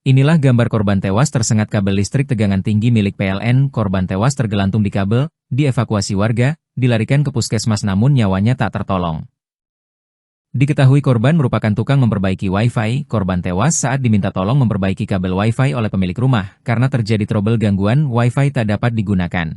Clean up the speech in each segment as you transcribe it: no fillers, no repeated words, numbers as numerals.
Inilah gambar korban tewas tersengat kabel listrik tegangan tinggi milik PLN. Korban tewas tergelantung di kabel, dievakuasi warga, dilarikan ke puskesmas namun nyawanya tak tertolong. Diketahui korban merupakan tukang memperbaiki Wi-Fi. Korban tewas saat diminta tolong memperbaiki kabel Wi-Fi oleh pemilik rumah, karena terjadi trouble gangguan Wi-Fi tak dapat digunakan.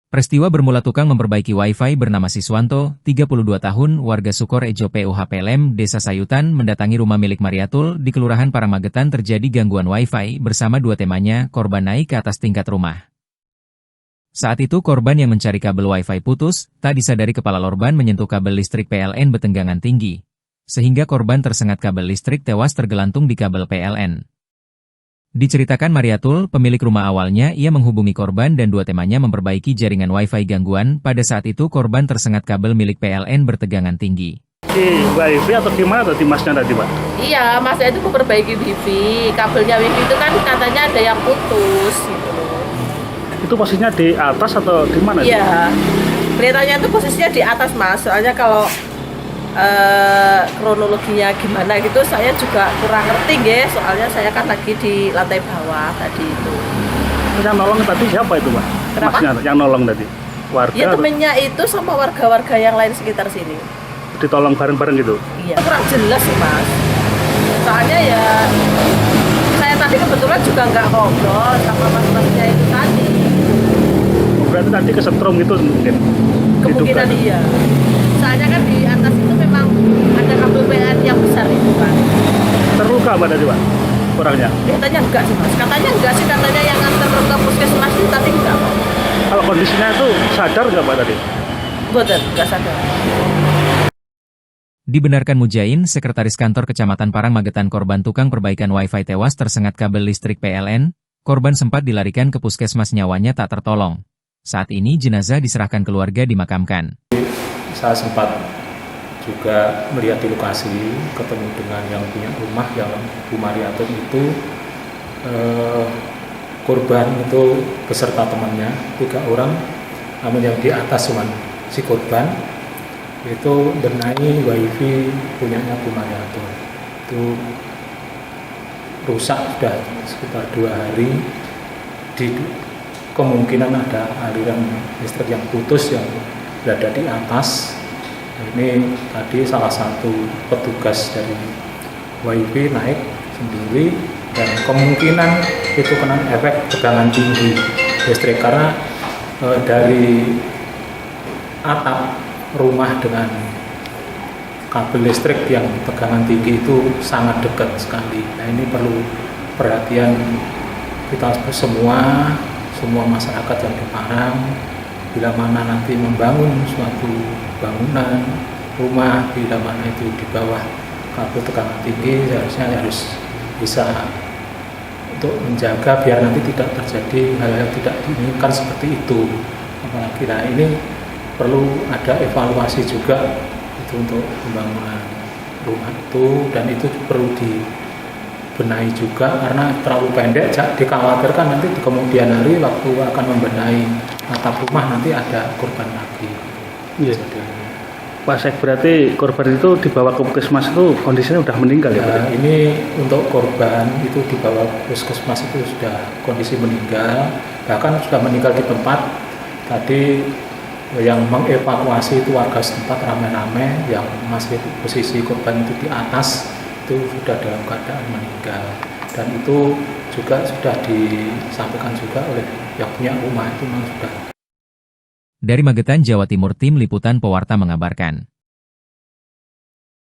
Peristiwa bermula tukang memperbaiki Wi-Fi bernama Siswanto, 32 tahun, warga Sukorejo PUH Pelem, Desa Sayutan, mendatangi rumah milik Mariatul di Kelurahan Parangmagetan. Terjadi gangguan Wi-Fi bersama dua temannya. Korban naik ke atas tingkat rumah. Saat itu korban yang mencari kabel Wi-Fi putus, tak disadari kepala korban menyentuh kabel listrik PLN bertegangan tinggi, sehingga korban tersengat kabel listrik tewas tergelantung di kabel PLN. Diceritakan Mariatul, pemilik rumah, awalnya ia menghubungi korban dan dua temannya memperbaiki jaringan Wi-Fi gangguan. Pada saat itu korban tersengat kabel milik PLN bertegangan tinggi. Di Wi-Fi atau gimana tadi masnya tadi, Pak? Iya, masnya itu memperbaiki Wi-Fi. Kabelnya Wi-Fi itu kan katanya ada yang putus gitu loh. Itu posisinya di atas atau di mana? Iya, kelihatannya itu posisinya di atas, Mas. Soalnya kalau kronologinya gimana gitu saya juga kurang ngerti ya, soalnya saya kan lagi di lantai bawah tadi itu. Yang nolong tadi siapa itu, Pak? Kenapa? Masnya yang nolong tadi? Warga? Ya temennya itu sama warga-warga yang lain sekitar sini. Ditolong bareng-bareng gitu? Iya, kurang jelas sih, Mas. Soalnya ya saya tadi kebetulan juga nggak ngobrol sama mas-masnya itu tadi. Berarti tadi kesetrum gitu mungkin? Kemungkinan iya. Soalnya kan di atas itu memang ada kabel PLN yang besar itu kan. Terluka Mbak tadi, Pak? Orangnya? Katanya enggak sih, Mas. Katanya enggak sih, katanya yang antar ke puskesmas itu tadi enggak kok. Kalau kondisinya itu sadar nggak Pak tadi? Betul, enggak sadar. Dibenarkan Mujain, Sekretaris Kantor Kecamatan Parangmagetan, korban tukang perbaikan Wi-Fi tewas tersengat kabel listrik PLN. Korban sempat dilarikan ke puskesmas, nyawanya tak tertolong. Saat ini jenazah diserahkan keluarga dimakamkan. Saya sempat juga melihat di lokasi, ketemu dengan yang punya rumah, yang Bu Mariatul itu, korban itu beserta temannya 3 orang, namun yang di atas cuma si korban itu benahi Wi-Fi punyanya Bu Mariatul. Itu rusak sudah sekitar 2 hari. Kemungkinan ada aliran listrik yang putus yang berada di atas. Ini tadi salah satu petugas dari Wi-Fi naik sendiri dan kemungkinan itu kena efek tegangan tinggi listrik karena dari atap rumah dengan kabel listrik yang tegangan tinggi itu sangat dekat sekali. Nah, ini perlu perhatian kita semua masyarakat yang di Parang. Bila mana nanti membangun suatu bangunan rumah, bila mana itu di bawah kabel tegangan tinggi, seharusnya harus bisa untuk menjaga biar nanti tidak terjadi hal-hal tidak diinginkan seperti itu. Apalagi nah ini perlu ada evaluasi juga itu untuk pembangunan rumah itu, dan itu perlu dibenahi juga karena terlalu pendek. Dikhawatirkan nanti di kemudian hari waktu akan membenahi atap rumah nanti ada korban lagi. Iya. Pak Sek, berarti korban itu dibawa ke puskesmas itu kondisinya sudah meninggal ya? Nah, ini untuk korban itu dibawa ke puskesmas itu sudah kondisi meninggal, bahkan sudah meninggal di tempat. Tadi yang mengevakuasi itu warga setempat ramai-ramai, yang masih posisi korban itu di atas itu sudah dalam keadaan meninggal, dan itu juga sudah disampaikan juga oleh yang punya rumah itu memang sudah. Dari Magetan, Jawa Timur, Tim Liputan Pewarta mengabarkan.